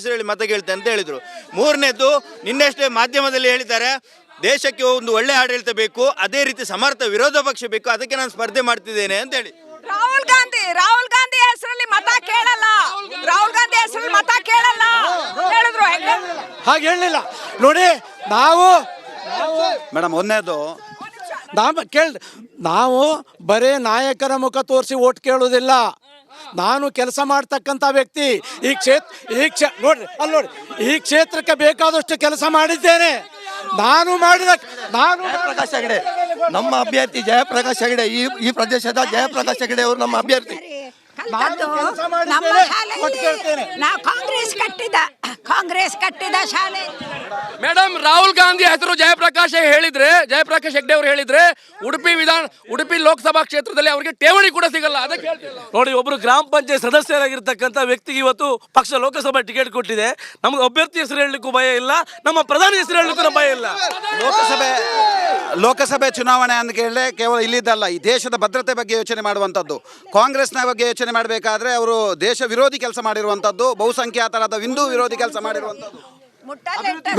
ಹೆಸರು ಹೇಳಿ ಮತ ಕೇಳ್ತೆ ಅಂತ ಹೇಳಿದರು. ಮೂರನೇದು, ನಿನ್ನೆಷ್ಟೇ ಮಾಧ್ಯಮದಲ್ಲಿ ಹೇಳಿದ್ದಾರೆ, ದೇಶಕ್ಕೆ ಒಂದು ಒಳ್ಳೆ ಆಡಳಿತ ಬೇಕು, ಅದೇ ರೀತಿ ಸಮರ್ಥ ವಿರೋಧ ಪಕ್ಷ ಬೇಕು, ಅದಕ್ಕೆ ನಾನು ಸ್ಪರ್ಧೆ ಮಾಡ್ತಿದ್ದೇನೆ ಅಂತ ಹೇಳಿ. ರಾಹುಲ್ ಗಾಂಧಿ ಹೆಸರಲ್ಲಿ ಮತ ಕೇಳಲ್ಲ, ರಾಹುಲ್ ಗಾಂಧಿ ಹೆಸರಲ್ಲಿ ಮತ ಕೇಳಲ್ಲ ಹೇಳಿದ್ರು. ಹಾಗೆ ಹೇಳಲಿಲ್ಲ ನೋಡಿ. ನಾವು ಮೇಡಮ್ ಒಂದೇದು ನಾವು ಬರೇ ನಾಯಕರ ಮುಖ ತೋರಿಸಿ ಓಟ್ ಕೇಳೋದಿಲ್ಲ. ನಾನು ಕೆಲಸ ಮಾಡ್ತಕ್ಕಂಥ ವ್ಯಕ್ತಿ. ನೋಡ್ರಿ ಅಲ್ಲಿ ನೋಡಿ, ಈ ಕ್ಷೇತ್ರಕ್ಕೆ ಬೇಕಾದಷ್ಟು ಕೆಲಸ ಮಾಡಿದ್ದೇನೆ. ನಾನು ಜಯಪ್ರಕಾಶ್ ಹೆಗಡೆ ನಮ್ಮ ಅಭ್ಯರ್ಥಿ. ಜಯಪ್ರಕಾಶ್ ಹೆಗಡೆ ಈ ಪ್ರದೇಶದ ಜಯಪ್ರಕಾಶ್ ಹೆಗಡೆ ಅವರು ನಮ್ಮ ಅಭ್ಯರ್ಥಿ. ನಾವು ಕಾಂಗ್ರೆಸ್ ಕಟ್ಟಿದ ಶಾಲೆ. ಮೇಡಮ್, ರಾಹುಲ್ ಗಾಂಧಿ ಹೆಸರು ಜಯಪ್ರಕಾಶ್ ಹೆಗ್ಡೆ ಅವರು ಹೇಳಿದ್ರೆ ಉಡುಪಿ ಲೋಕಸಭಾ ಕ್ಷೇತ್ರದಲ್ಲಿ ಅವರಿಗೆ ಠೇವಣಿ ಕೂಡ ಸಿಗಲ್ಲ. ಅದಕ್ಕೆ ನೋಡಿ, ಒಬ್ರು ಗ್ರಾಮ ಪಂಚಾಯತ್ ಸದಸ್ಯರಾಗಿರ್ತಕ್ಕಂಥ ವ್ಯಕ್ತಿಗೆ ಇವತ್ತು ಪಕ್ಷ ಲೋಕಸಭಾ ಟಿಕೆಟ್ ಕೊಟ್ಟಿದೆ. ನಮ್ಗೆ ಅಭ್ಯರ್ಥಿ ಹೆಸರು ಹೇಳಲಿಕ್ಕೂ ಭಯ ಇಲ್ಲ, ನಮ್ಮ ಪ್ರಧಾನಿ ಹೆಸರು ಹೇಳಲಿಕ್ಕೂ ಭಯ ಇಲ್ಲ. ಲೋಕಸಭೆ ಚುನಾವಣೆ ಅಂತ ಕೇಳಿದ್ರೆ ಕೇವಲ ಇಲ್ಲಿದ್ದಲ್ಲ, ಈ ದೇಶದ ಭದ್ರತೆ ಬಗ್ಗೆ ಯೋಚನೆ ಮಾಡುವಂಥದ್ದು. ಕಾಂಗ್ರೆಸ್ನ ಬಗ್ಗೆ ಯೋಚನೆ ಮಾಡಬೇಕಾದ್ರೆ ಅವರು ದೇಶ ವಿರೋಧಿ ಕೆಲಸ ಮಾಡಿರುವಂಥದ್ದು, ಬಹುಸಂಖ್ಯಾತರಾದ ಹಿಂದೂ ವಿರೋಧಿ ಕೆಲಸ ಮಾಡಿರುವಂಥದ್ದು.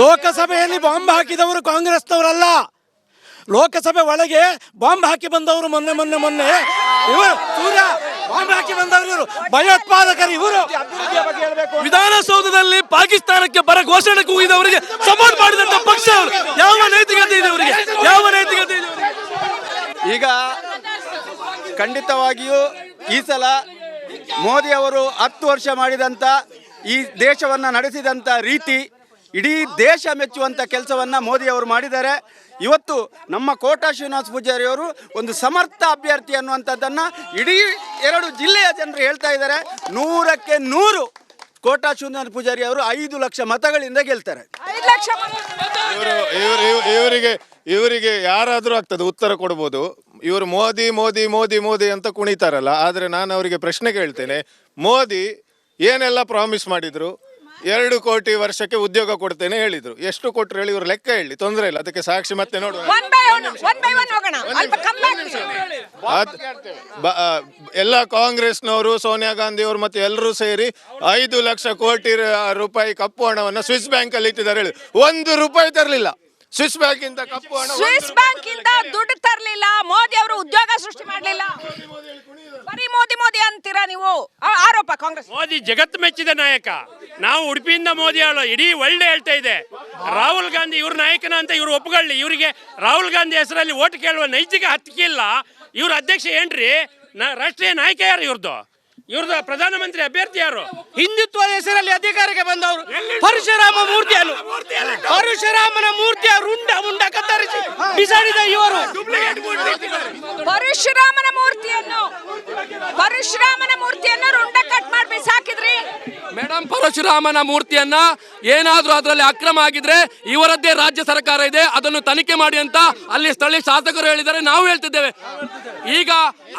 ಲೋಕಸಭೆಯಲ್ಲಿ ಬಾಂಬ್ ಹಾಕಿದವರು ಕಾಂಗ್ರೆಸ್ನವರಲ್ಲ. ಲೋಕಸಭೆ ಒಳಗೆ ಬಾಂಬ್ ಹಾಕಿ ಬಂದವರು ಮೊನ್ನೆ ಇವರು ಸೂರ್ಯ ಬಾಂಬ್ ಹಾಕಿ ಬಂದವರು, ಇವರು ಭಯೋತ್ಪಾದಕರು. ಇವರು ವಿಧಾನಸೌಧದಲ್ಲಿ ಪಾಕಿಸ್ತಾನಕ್ಕೆ ಪರ ಘೋಷಣೆ ಕೂಗಿದವರಿಗೆ ಸಪೋರ್ಟ್ ಮಾಡಿದಂತ ಪಕ್ಷ ಅವರು. ಯಾವ ನೈತಿಕತೆ ಇದೆ ಅವರಿಗೆ? ಈಗ ಖಂಡಿತವಾಗಿಯೂ ಈ ಸಲ ಮೋದಿ ಅವರು 10 ವರ್ಷ ಮಾಡಿದಂಥ ಈ ದೇಶವನ್ನು ನಡೆಸಿದಂಥ ರೀತಿ, ಇಡೀ ದೇಶ ಮೆಚ್ಚುವಂಥ ಕೆಲಸವನ್ನು ಮೋದಿ ಅವರು ಮಾಡಿದ್ದಾರೆ. ಇವತ್ತು ನಮ್ಮ ಕೋಟಾ ಶ್ರೀನಿವಾಸ ಪೂಜಾರಿ ಅವರು ಒಂದು ಸಮರ್ಥ ಅಭ್ಯರ್ಥಿ ಅನ್ನುವಂಥದ್ದನ್ನು ಇಡೀ 2 ಜಿಲ್ಲೆಯ ಜನರು ಹೇಳ್ತಾ ಇದ್ದಾರೆ. 100ಕ್ಕೆ 100 ಕೋಟಾ ಶ್ರೀನಿವಾಸ ಪೂಜಾರಿ ಅವರು 5 ಲಕ್ಷ ಮತಗಳಿಂದ ಗೆಲ್ತಾರೆ. ಇವರಿಗೆ ಯಾರಾದರೂ ಆಗ್ತದೆ ಉತ್ತರ ಕೊಡ್ಬೋದು. ಇವರು ಮೋದಿ ಮೋದಿ ಮೋದಿ ಮೋದಿ ಅಂತ ಕುಣಿತಾರಲ್ಲ. ಆದರೆ ನಾನು ಅವರಿಗೆ ಪ್ರಶ್ನೆ ಕೇಳ್ತೇನೆ, ಮೋದಿ ಏನೆಲ್ಲ ಪ್ರಾಮಿಸ್ ಮಾಡಿದ್ರು? 2 ಕೋಟಿ ವರ್ಷಕ್ಕೆ ಉದ್ಯೋಗ ಕೊಡ್ತೇನೆ ಹೇಳಿದ್ರು. ಎಷ್ಟು ಕೊಟ್ಟರು ಹೇಳಿ? ಇವರು ಲೆಕ್ಕ ಹೇಳಿ, ತೊಂದರೆ ಇಲ್ಲ, ಅದಕ್ಕೆ ಸಾಕ್ಷಿ ಮತ್ತೆ ನೋಡುವ. ಎಲ್ಲ ಕಾಂಗ್ರೆಸ್ನವರು, ಸೋನಿಯಾ ಗಾಂಧಿ ಅವರು ಮತ್ತೆ ಎಲ್ಲರೂ ಸೇರಿ 5 ಲಕ್ಷ ಕೋಟಿ ರೂಪಾಯಿ ಕಪ್ಪು ಹಣವನ್ನು ಸ್ವಿಸ್ ಬ್ಯಾಂಕ್ ಅಲ್ಲಿ ಇಟ್ಟಿದ್ದಾರೆ ಹೇಳಿ. 1 ರೂಪಾಯಿ ತರಲಿಲ್ಲ. ಸ್ವಿಸ್ ಬ್ಯಾಂಕ್ ಇಂದ ಕಪ್ಪು ಹಣ, ಸ್ವಿಸ್ ಬ್ಯಾಂಕ್ ಇಂದ ದುಡ್ಡು ತರಲಿಲ್ಲ. ಮೋದಿ ಅವರು ಉದ್ಯೋಗ ಸೃಷ್ಟಿ ಮಾಡಲಿಲ್ಲ. ಬರೀ ಮೋದಿ ಅಂತೀರಾ ನೀವು? ಆರೋಪ ಕಾಂಗ್ರೆಸ್. ಮೋದಿ ಜಗತ್ತು ಮೆಚ್ಚಿದ ನಾಯಕ. ನಾವು ಉಡುಪಿಯಿಂದ ಮೋದಿ ಹೇಳೋ ಇಡೀ ವರ್ಲ್ಡ್ ಹೇಳ್ತಾ ಇದೆ. ರಾಹುಲ್ ಗಾಂಧಿ ಇವ್ರ ನಾಯಕನ ಅಂತ ಇವ್ರು ಒಪ್ಕೊಳ್ಳಿ. ಇವರಿಗೆ ರಾಹುಲ್ ಗಾಂಧಿ ಹೆಸರಲ್ಲಿ ಓಟ್ ಕೇಳುವ ನೈತಿಕ ಹಕ್ಕಿಲ್ಲ. ಇವ್ರ ಅಧ್ಯಕ್ಷ ಏನ್ರಿ? ರಾಷ್ಟ್ರೀಯ ನಾಯಕ ಯಾರು ಇವ್ರದ್ದು? ಇವ್ರದ್ದು ಪ್ರಧಾನಮಂತ್ರಿ ಅಭ್ಯರ್ಥಿ ಯಾರು? ಹಿಂದುತ್ವದ ಹೆಸರಲ್ಲಿ ಅಧಿಕಾರಕ್ಕೆ ಬಂದವರು ಪರಶುರಾಮನ ಮೂರ್ತಿಯ ಮುಂಡ ಕತ್ತರಿಸಿ ಬಿಸಾಡಿದ ಇವರು. ಪರಶುರಾಮನ ಮೂರ್ತಿಯನ್ನು ರುಂಡ ಕಟ್ ಮಾಡಿ ಬಿಸಾಕಿದ್ರಿ. ಮೇಡಮ್, ಪರಶುರಾಮನ ಮೂರ್ತಿಯನ್ನ ಏನಾದ್ರೂ ಅದರಲ್ಲಿ ಅಕ್ರಮ ಆಗಿದ್ರೆ ಇವರದ್ದೇ ರಾಜ್ಯ ಸರ್ಕಾರ ಇದೆ, ಅದನ್ನು ತನಿಖೆ ಮಾಡಿ ಅಂತ ಅಲ್ಲಿ ಸ್ಥಳೀಯ ಶಾಸಕರು ಹೇಳಿದ್ದಾರೆ. ನಾವು ಹೇಳ್ತಿದ್ದೇವೆ. ಈಗ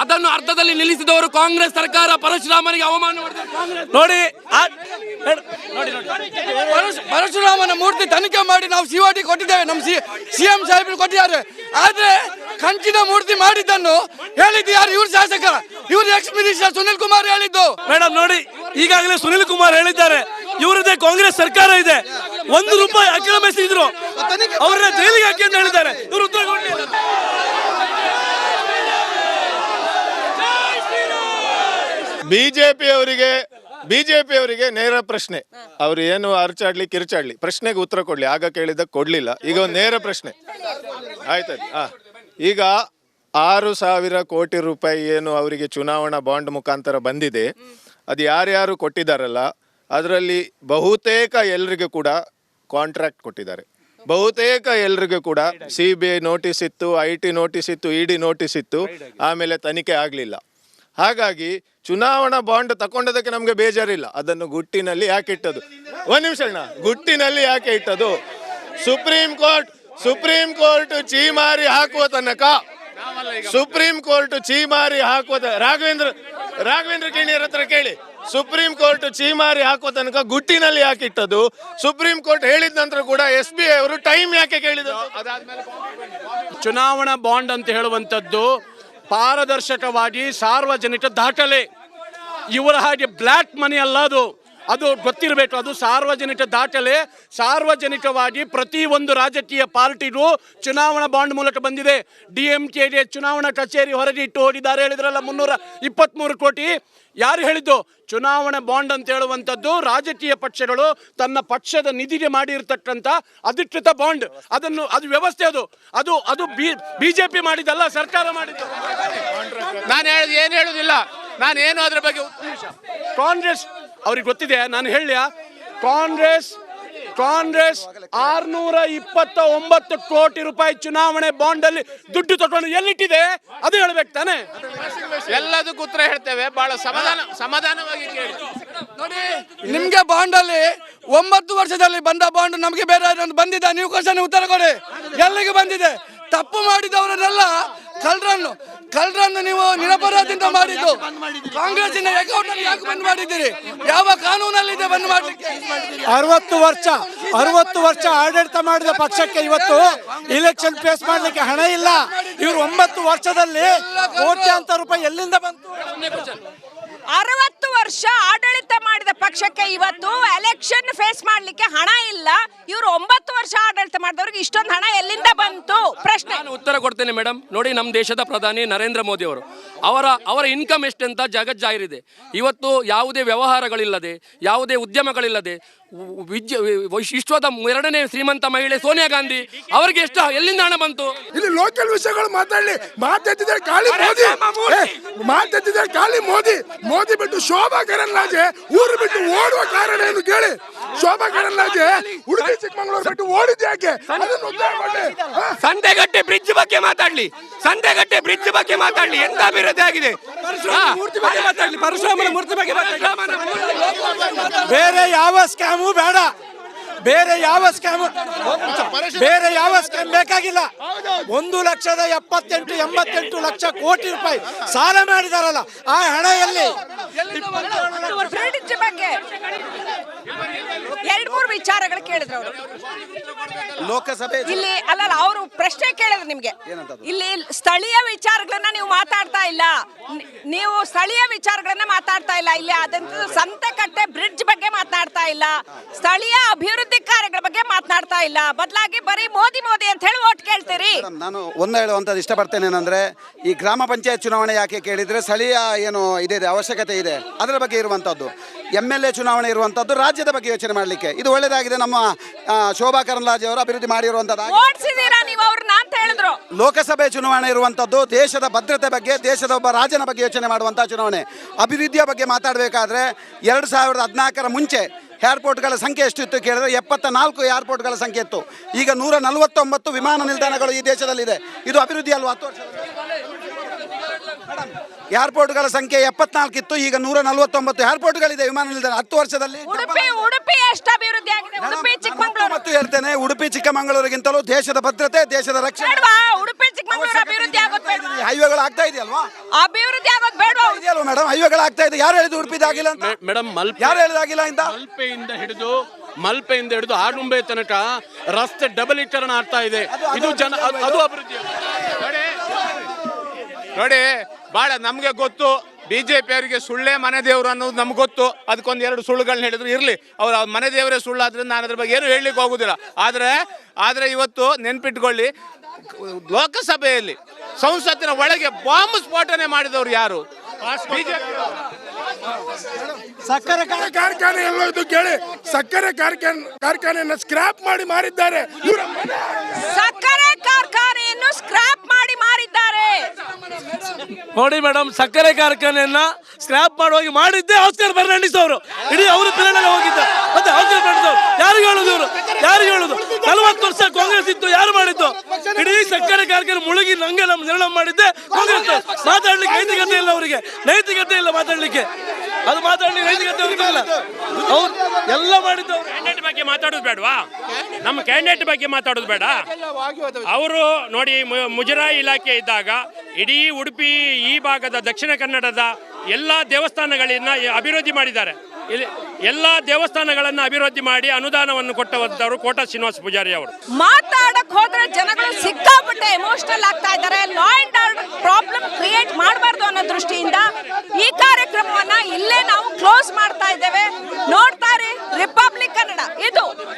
ಅದನ್ನು ಅರ್ಧದಲ್ಲಿ ನಿಲ್ಲಿಸಿದವರು ಕಾಂಗ್ರೆಸ್ ಸರ್ಕಾರ. ಪರಶುರಾಮನಿಗೆ ಅವಮಾನ ನೋಡಿ, ಪರಶುರಾಮನ ಮೂರ್ತಿ ತನಿಖೆ ಮಾಡಿ ನಾವು COT ಕೊಟ್ಟಿದ್ದೇವೆ, ನಮ್ಮ CM ಸಾಹೇಬರು ಕೊಟ್ಟಿದ್ದಾರೆ. ಆದ್ರೆ ಕಂಚಿನ ಮೂರ್ತಿ ಮಾಡಿದ್ದನ್ನು ಹೇಳಿದ್ದು ಯಾರು? ಇವ್ರ ಶಾಸಕ, ಇವ್ರ ಎಕ್ಸ್ ಮಿನಿಸ್ಟರ್ ಸುನಿಲ್ ಕುಮಾರ್ ಹೇಳಿದ್ದು. ಮೇಡಮ್ ನೋಡಿ, ಈಗಾಗಲೇ ಸುನಿಲ್ ಕುಮಾರ್ ಹೇಳಿದ್ದಾರೆ, ಇವರದೇ ಕಾಂಗ್ರೆಸ್ ಸರ್ಕಾರ ಇದೆ, 1 ರೂಪಾಯಿ ಅಕ್ರಮ ಎಸಗಿದ್ರು, ಅವರನ್ನ ಜೈಲಿಗೆ ಹಾಕಿ ಅಂತ ಹೇಳಿದ್ದಾರೆ. ಇವರು ಉತ್ತರ ಕೊಡಲಿಲ್ಲ. ಬಿಜೆಪಿ ಅವರಿಗೆ ನೇರ ಪ್ರಶ್ನೆ. ಅವರು ಏನು ಅರ್ಚಾಡ್ಲಿ ಕಿರ್ಚಾಡ್ಲಿ, ಪ್ರಶ್ನೆಗೆ ಉತ್ತರ ಕೊಡ್ಲಿ. ಆಗ ಕೇಳಿದ ಕೊಡ್ಲಿಲ್ಲ, ಈಗ ಒಂದು ನೇರ ಪ್ರಶ್ನೆ ಆಯ್ತದೆ. ಈಗ 6,000 ಕೋಟಿ ರೂಪಾಯಿ ಏನು ಅವರಿಗೆ ಚುನಾವಣಾ ಬಾಂಡ್ ಮುಖಾಂತರ ಬಂದಿದೆ, ಅದು ಯಾರ್ಯಾರು ಕೊಟ್ಟಿದ್ದಾರಲ್ಲ ಅದರಲ್ಲಿ ಬಹುತೇಕ ಎಲ್ರಿಗೂ ಕೂಡ ಕಾಂಟ್ರಾಕ್ಟ್ ಕೊಟ್ಟಿದ್ದಾರೆ. ಬಹುತೇಕ ಎಲ್ರಿಗೂ ಕೂಡ CBI ನೋಟಿಸ್ ಇತ್ತು, IT ನೋಟಿಸ್ ಇತ್ತು, ED ನೋಟಿಸ್ ಇತ್ತು, ಆಮೇಲೆ ತನಿಖೆ ಆಗಲಿಲ್ಲ. ಹಾಗಾಗಿ ಚುನಾವಣಾ ಬಾಂಡ್ ತಗೊಂಡದಕ್ಕೆ ನಮಗೆ ಬೇಜಾರಿಲ್ಲ. ಅದನ್ನು ಗುಟ್ಟಿನಲ್ಲಿ ಯಾಕೆ ಇಟ್ಟದು? 1 ನಿಮಿಷ ಅಣ್ಣ, ಗುಟ್ಟಿನಲ್ಲಿ ಯಾಕೆ ಇಟ್ಟದು? ಸುಪ್ರೀಂ ಕೋರ್ಟ್ ಚೀಮಾರಿ ಹಾಕುವ ತನಕ, ಸುಪ್ರೀಂ ಕೋರ್ಟ್ ಚೀಮಾರಿ ಹಾಕುವ ರಾಘವೇಂದ್ರ ಕಿಣಿಯರ ಹತ್ರ ಕೇಳಿ. ಸುಪ್ರೀಂ ಕೋರ್ಟ್ ಚೀಮಾರಿ ಹಾಕುವ ತನಕ ಗುಟ್ಟಿನಲ್ಲಿ ಯಾಕೆ ಇಟ್ಟದು? ಸುಪ್ರೀಂ ಕೋರ್ಟ್ ಹೇಳಿದ ನಂತರ ಕೂಡ SBI ಅವರು ಟೈಮ್ ಯಾಕೆ ಕೇಳಿದ್ರು? ಚುನಾವಣಾ ಬಾಂಡ್ ಅಂತ ಹೇಳುವಂಥದ್ದು ಪಾರದರ್ಶಕವಾಗಿ ಸಾರ್ವಜನಿಕ ದಾಖಲೆ. ಇವರ ಹಾಗೆ ಬ್ಲ್ಯಾಕ್ ಮನಿ ಅಲ್ಲ ಅದು. ಅದು ಗೊತ್ತಿರಬೇಕು. ಅದು ಸಾರ್ವಜನಿಕ ದಾಖಲೆ. ಸಾರ್ವಜನಿಕವಾಗಿ ಪ್ರತಿಯೊಂದು ರಾಜಕೀಯ ಪಾರ್ಟಿಗೂ ಚುನಾವಣಾ ಬಾಂಡ್ ಮೂಲಕ ಬಂದಿದೆ. DMKಗೆ ಚುನಾವಣಾ ಕಚೇರಿ ಹೊರಗೆ ಇಟ್ಟು ಹೋಗಿದ್ದಾರೆ ಹೇಳಿದ್ರಲ್ಲ, 323 ಕೋಟಿ. ಯಾರು ಹೇಳಿದ್ದು? ಚುನಾವಣಾ ಬಾಂಡ್ ಅಂತ ಹೇಳುವಂಥದ್ದು ರಾಜಕೀಯ ಪಕ್ಷಗಳು ತನ್ನ ಪಕ್ಷದ ನಿಧಿಗೆ ಮಾಡಿರ್ತಕ್ಕಂಥ ಅಧಿಕೃತ ಬಾಂಡ್. ಅದು ವ್ಯವಸ್ಥೆ. ಅದು BJP ಮಾಡಿದ್ದಲ್ಲ, ಸರ್ಕಾರ ಮಾಡಿದ್ದು. ನಾನು ಏನು ಹೇಳುದಿಲ್ಲ, ನಾನೇನು ಅದ್ರ ಬಗ್ಗೆ. ಕಾಂಗ್ರೆಸ್ ಅವ್ರಿಗೆ ಗೊತ್ತಿದೆ. ನಾನು ಹೇಳ, ಕಾಂಗ್ರೆಸ್ 629 ಕೋಟಿ ರೂಪಾಯಿ ಚುನಾವಣೆ ಬಾಂಡ್ ಅಲ್ಲಿ ದುಡ್ಡು ತಗೊಂಡು ಎಲ್ಲಿಟ್ಟಿದೆ ಅದು ಹೇಳ್ಬೇಕು ತಾನೆ. ಎಲ್ಲದಕ್ಕೂ ಉತ್ತರ ಹೇಳ್ತೇವೆ, ಬಹಳ ಸಮಾಧಾನವಾಗಿ ಕೇಳಿ. ನೋಡಿ, ನಿಮ್ಗೆ ಬಾಂಡ್ ಅಲ್ಲಿ 9 ವರ್ಷದಲ್ಲಿ ಬಂದ ಬಾಂಡ್ ನಮಗೆ ಬೇರೆ ಬಂದಿದೆ. ನೀವು ಕ್ವಶನ್ ಉತ್ತರ ಕೊಡಿ, ಎಲ್ಲಿಗೆ ಬಂದಿದೆ? ತಪ್ಪು ಮಾಡಿದವರನ್ನೆಲ್ಲ ಕಳ್ಳರನ್ನು ನೀವು ನಿರಪರಾಧಿಯಿಂದ ಮಾಡಿದ್ದು. ಕಾಂಗ್ರೆಸ್ಸಿನ ಅಕೌಂಟ್ ಅಲ್ಲಿ ಯಾಕೆ ಬಂದ್ ಮಾಡಿದ್ದೀರಿ? ಯಾವ ಕಾನೂನಲ್ಲಿದೆ ಬಂದ್ ಮಾಡ್ಲಿಕ್ಕೆ? 60 ವರ್ಷ ಆಡಳಿತ ಮಾಡಿದ ಪಕ್ಷಕ್ಕೆ ಇವತ್ತು ಇಲೆಕ್ಷನ್ ಫೇಸ್ ಮಾಡ್ಲಿಕ್ಕೆ ಹಣ ಇಲ್ಲ. ಇವರು 9 ವರ್ಷದಲ್ಲಿ ಕೋಟ್ಯಾಂತರ ರೂಪಾಯಿ ಎಲ್ಲಿಂದ ಬಂತು? 60 ವರ್ಷ ಆಡಳಿತ ಮಾಡಿದ ಪಕ್ಷಕ್ಕೆ ಇವತ್ತು ಎಲೆಕ್ಷನ್ ಫೇಸ್ ಮಾಡ್ಲಿಕ್ಕೆ ಹಣ ಇಲ್ಲ. ಇವರು 9 ವರ್ಷ ಆಡಳಿತ ಮಾಡಿದವ್ರಿಗೆ ಇಷ್ಟೊಂದು ಹಣ ಎಲ್ಲಿಂದ ಬಂತು? ಪ್ರಶ್ನೆ. ನಾನು ಉತ್ತರ ಕೊಡ್ತೇನೆ ಮೇಡಮ್. ನೋಡಿ, ನಮ್ಮ ದೇಶದ ಪ್ರಧಾನಿ ನರೇಂದ್ರ ಮೋದಿ ಅವರು ಅವರ ಇನ್ಕಮ್ ಎಷ್ಟಂತ ಜಗಜ್ಜಾಹಿರಿದೆ. ಇವತ್ತು ಯಾವುದೇ ವ್ಯವಹಾರಗಳಿಲ್ಲದೆ, ಯಾವುದೇ ಉದ್ಯಮಗಳಿಲ್ಲದೆ ವಿಶ್ವದ 2ನೇ ಶ್ರೀಮಂತ ಮಹಿಳೆ ಸೋನಿಯಾ ಗಾಂಧಿ ಅವರಿಗೆ ಎಲ್ಲಿಂದ ಹಣ ಬಂತು? ಇಲ್ಲಿ ಲೋಕಲ್ ವಿಷಯಗಳು ಮಾತಾಡ್ತಿದ್ದಾರೆ ಖಾಲಿ ಮೋದಿ ಬಿಟ್ಟು ಶೋಭಾ ಕರಂದ್ಲಾಜೆ ಊರು ಬಿಟ್ಟು ಓಡುವ ಕಾರಣ ಏನು ಕೇಳಿ. ಶೋಭಾ ಕರಂದ್ಲಾಜೆ ಉಡುಪಿ ಚಿಕ್ಕಮಗಳೂರು ಬಿಟ್ಟು ಓಡಿದ ಯಾಕೆ? ಸಂತೆಗಟ್ಟೆ ಬ್ರಿಡ್ಜ್ ಬಗ್ಗೆ ಮಾತಾಡ್ಲಿ. ಎಂತ ಅಭಿವೃದ್ಧಿ ಆಗಿದೆ? ಪರಶುರಾಮನ ಮೂರ್ತಿ ಬಗ್ಗೆ ಬೇರೆ ಯಾವ ಸ್ಕ್ಯಾಮು ಬೇಡ. ಬೇರೆ ಯಾವ ಸ್ಕ್ಯಾಮ್ ಬೇಕಾಗಿಲ್ಲ. 1,78,88 ಲಕ್ಷ ಕೋಟಿ ರೂಪಾಯಿ ಸಾಲ ಮಾಡಿದಾರಲ್ಲ, ಆ ಹಣ ಎಲ್ಲಿ? ಬ್ರಿಡ್ಜ್ ಬಗ್ಗೆ 2-3 ವಿಚಾರಗಳು ಕೇಳಿದ್ರು ಅವರು. ಲೋಕಸಭೆ ಇಲ್ಲಿ ಅಲ್ಲ, ಅವರು ಪ್ರಶ್ನೆ ಕೇಳಿದ್ರು ನಿಮ್ಗೆ. ಇಲ್ಲಿ ಸ್ಥಳೀಯ ವಿಚಾರಗಳನ್ನ ನೀವು ಮಾತಾಡ್ತಾ ಇಲ್ಲ. ನೀವು ಸ್ಥಳೀಯ ವಿಚಾರಗಳನ್ನ ಮಾತಾಡ್ತಾ ಇಲ್ಲ. ಇಲ್ಲಿ ಅದಂತ ಸಂತೆಕಟ್ಟೆ ಬ್ರಿಡ್ಜ್ ಬಗ್ಗೆ ಮಾತನಾಡ್ತಾ ಇಲ್ಲ. ಸ್ಥಳೀಯ ಅಭಿವೃದ್ಧಿ ಕಾರ್ಯಗಳ ಬಗ್ಗೆ ಮಾತನಾಡ್ತಾ ಇಲ್ಲ. ಬದಲಾಗಿ ಬರೀ ಮೋದಿ ಅಂತ ಹೇಳಿ ಓಟ್ ಕೇಳ್ತೀರಿ. ನಾನು ಒಂದು ಹೇಳುವಂಥದ್ದು ಇಷ್ಟಪಡ್ತೇನೆ ಏನಂದ್ರೆ, ಈ ಗ್ರಾಮ ಪಂಚಾಯತ್ ಚುನಾವಣೆ ಯಾಕೆ ಕೇಳಿದ್ರೆ, ಸ್ಥಳೀಯ ಏನು ಇದೆ ಅವಶ್ಯಕತೆ ಇದೆ ಅದರ ಬಗ್ಗೆ ಇರುವಂಥದ್ದು. MLA ಚುನಾವಣೆ ಇರುವಂಥದ್ದು ರಾಜ್ಯದ ಬಗ್ಗೆ ಯೋಚನೆ ಮಾಡಲಿಕ್ಕೆ. ಇದು ಒಳ್ಳೆಯದಾಗಿದೆ. ನಮ್ಮ ಶೋಭಾ ಕರಂದ್ಲಾಜೆ ಅವರು ಅಭಿವೃದ್ಧಿ ಮಾಡಿರುವಂಥದ್ದು. ಲೋಕಸಭೆ ಚುನಾವಣೆ ಇರುವಂಥದ್ದು ದೇಶದ ಭದ್ರತೆ ಬಗ್ಗೆ, ದೇಶದ ಒಬ್ಬ ರಾಜನ ಬಗ್ಗೆ ಯೋಚನೆ ಮಾಡುವಂಥ ಚುನಾವಣೆ. ಅಭಿವೃದ್ಧಿಯ ಬಗ್ಗೆ ಮಾತಾಡಬೇಕಾದ್ರೆ 2014ರ ಮುಂಚೆ ಏರ್ಪೋರ್ಟ್ಗಳ ಸಂಖ್ಯೆ ಎಷ್ಟಿತ್ತು ಕೇಳಿದ್ರೆ 74 ಏರ್ಪೋರ್ಟ್ಗಳ ಸಂಖ್ಯೆ ಇತ್ತು. ಈಗ 149 ವಿಮಾನ ನಿಲ್ದಾಣಗಳು ಈ ದೇಶದಲ್ಲಿದೆ. ಇದು ಅಭಿವೃದ್ಧಿ ಅಲ್ವಾ? 10 ವರ್ಷದಲ್ಲಿ ಏರ್ಪೋರ್ಟ್ಗಳ ಸಂಖ್ಯೆ 74 ಇತ್ತು, ಈಗ 149 ಏರ್ಪೋರ್ಟ್ಗಳಿದೆ ವಿಮಾನ ನಿಲ್ದಾಣ. 10 ವರ್ಷದಲ್ಲಿ ಉಡುಪಿ ಎಷ್ಟು ಅಭಿವೃದ್ಧಿ ಆಗಿದೆ? ಉಡುಪಿ ಚಿಕ್ಕಮಗಳೂರು ಮತ್ತು ಹೇಳ್ತೇನೆ, ಉಡುಪಿ ಚಿಕ್ಕಮಗಳೂರಿಗಿಂತಲೂ ದೇಶದ ಭದ್ರತೆ, ದೇಶದ ರಕ್ಷಣೆ. ಉಡುಪಿ ಚಿಕ್ಕಮಗಳೂರು ಅಭಿವೃದ್ಧಿ ಆಗೋದು ಬೇಡ? ಹೈವೇಗಳು ಆಗ್ತಾ ಇದೆಯಲ್ವಾ? ಅಭಿವೃದ್ಧಿ ಆಗೋದು ಬೇಡವಾ ಮೇಡಮ್? ಹೈವೇಗಳು ಆಗ್ತಾ ಇದೆ. ಯಾರು ಹೇಳಿದ್ರು ಉಡುಪಿದಾಗಿಲ್ಲ ಅಂತ? ಮೇಡಮ್, ಯಾರು ಹೇಳಿದಾಗಿಲ್ಲ ಇಂದ? ಮಲ್ಪೆಯಿಂದ ಹಿಡಿದು ಆಡುಂಬೆ ತನಕ ರಸ್ತೆ ಡಬಲೀಕರಣ ಆಗ್ತಾ ಇದೆ. ಇದು ಅದು ಅಭಿವೃದ್ಧಿ. ನೋಡಿ, ಬಹಳ ನಮ್ಗೆ ಗೊತ್ತು, BJP ಅವರಿಗೆ ಸುಳ್ಳೇ ಮನೆ ದೇವರು ಅನ್ನೋದು ನಮ್ಗೆ ಗೊತ್ತು. ಅದಕ್ಕೊಂದು 2 ಸುಳ್ಳುಗಳನ್ನ ಹೇಳಿದ್ರು ಇರಲಿ. ಅವ್ರ ಮನೆ ದೇವರೇ ಸುಳ್ಳು ಆದ್ರೆ ನಾನು ಅದ್ರ ಬಗ್ಗೆ ಏನು ಹೇಳಲಿಕ್ಕೆ ಹೋಗುದಿಲ್ಲ. ಆದರೆ ಇವತ್ತು ನೆನ್ಪಿಟ್ಕೊಳ್ಳಿ, ಲೋಕಸಭೆಯಲ್ಲಿ ಸಂಸತ್ತಿನ ಒಳಗೆ ಬಾಂಬ್ ಸ್ಫೋಟನೆ ಮಾಡಿದವರು ಯಾರು? ಸಕ್ಕರೆ ಕಾರ್ಖಾನೆ ಎಲ್ಲೋಯ್ತು ಕೇಳಿ. ಸಕ್ಕರೆ ಕಾರ್ಖಾನೆಯನ್ನು ಸ್ಕ್ರಾಪ್ ಮಾಡಿ ಮಾರಿದ್ದಾರೆ. ಸಕ್ಕರೆ ಕಾರ್ಖಾನೆಯನ್ನು ಸ್ಕ್ರಾಪ್ ಮಾಡಿ ಮಾರಿದ್ದಾರೆ. ನೋಡಿ ಮೇಡಮ್, ಸಕ್ಕರೆ ಕಾರ್ಖಾನೆಯನ್ನ ಸ್ಕ್ರಾಪ್ ಮಾಡುವಾಗಿ ಮಾಡಿದ್ದೆ ಆಸ್ಕರ್ ಫರ್ನಾಂಡಿಸ್ ಅವರು. ಇಡೀ ಅವರು ಪಿರಿಯಡ್ ಹೋಗಿದ್ದ. ಮತ್ತೆ ಆಸ್ಕರ್ ಫರ್ನಾಂಡಿಸ್ ಅವರು ಯಾರಿಗೆ ಹೇಳುದು? ಇವರು ಯಾರಿಗೆ ಹೇಳುದು? 40 ವರ್ಷ ಕಾಂಗ್ರೆಸ್ ಇತ್ತು, ಯಾರು ಮಾಡಿದ್ದು? ಇಡೀ ಸಕ್ಕರೆ ಕಾರ್ಖಾನೆ ಮುಳುಗಿ ನಂಗೆ ನಮ್ಮ ನಿರ್ಣಯ ಮಾಡಿದ್ದೆ ಕಾಂಗ್ರೆಸ್. ಮಾತಾಡ್ಲಿಕ್ಕೆ ನೈತಿಕತೆ ಇಲ್ಲ ಅವರಿಗೆ, ನೈತಿಕತೆ ಇಲ್ಲ ಮಾತಾಡ್ಲಿಕ್ಕೆ. ಅದು ಮಾತಾಡ್ಲಿಕ್ಕೆ ನೈತಿಕತೆ ಇಲ್ಲ. ಅವ್ರು ಎಲ್ಲ ಮಾಡಿದ್ದು. ಕ್ಯಾಂಡಿಡೇಟ್ ಬಗ್ಗೆ ಮಾತಾಡೋದು ಬೇಡವಾ? ನಮ್ಮ ಕ್ಯಾಂಡಿಡೇಟ್ ಬಗ್ಗೆ ಮಾತಾಡೋದು ಬೇಡ? ಅವರು ನೋಡಿ, ಮುಜರಾಯಿ ಇಲಾಖೆ ಇದ್ದಾಗ ಇಡೀ ಉಡುಪಿ ಈ ಭಾಗದ ದಕ್ಷಿಣ ಕನ್ನಡದ ಎಲ್ಲ ದೇವಸ್ಥಾನಗಳನ್ನ ಅಭಿವೃದ್ಧಿ ಮಾಡಿದ್ದಾರೆ. ಇಲ್ಲಿ ಎಲ್ಲ ದೇವಸ್ಥಾನಗಳನ್ನು ಅಭಿವೃದ್ಧಿ ಮಾಡಿ ಅನುದಾನವನ್ನು ಕೊಟ್ಟವರು ಕೋಟಾ ಶ್ರೀನಿವಾಸ ಪೂಜಾರಿ ಅವರು. ಮಾತಾಡಕ್ ಹೋದ್ರೆ ಜನಗಳು ಸಿಕ್ಕಾಪಟ್ಟೆ ಎಮೋಷನಲ್ ಆಗ್ತಾ ಇದ್ದಾರೆ. Law and order problem create ಮಾಡಬಾರ್ದು ಅನ್ನೋ ದೃಷ್ಟಿಯಿಂದ ಈ ಕಾರ್ಯಕ್ರಮವನ್ನ ಇಲ್ಲೇ ನಾವು ಕ್ಲೋಸ್ ಮಾಡ್ತಾ ಇದ್ದೇವೆ. ನೋಡ್ತಾ ಇರಿ ರಿಪಬ್ಲಿಕ್ ಕನ್ನಡ. ಇದು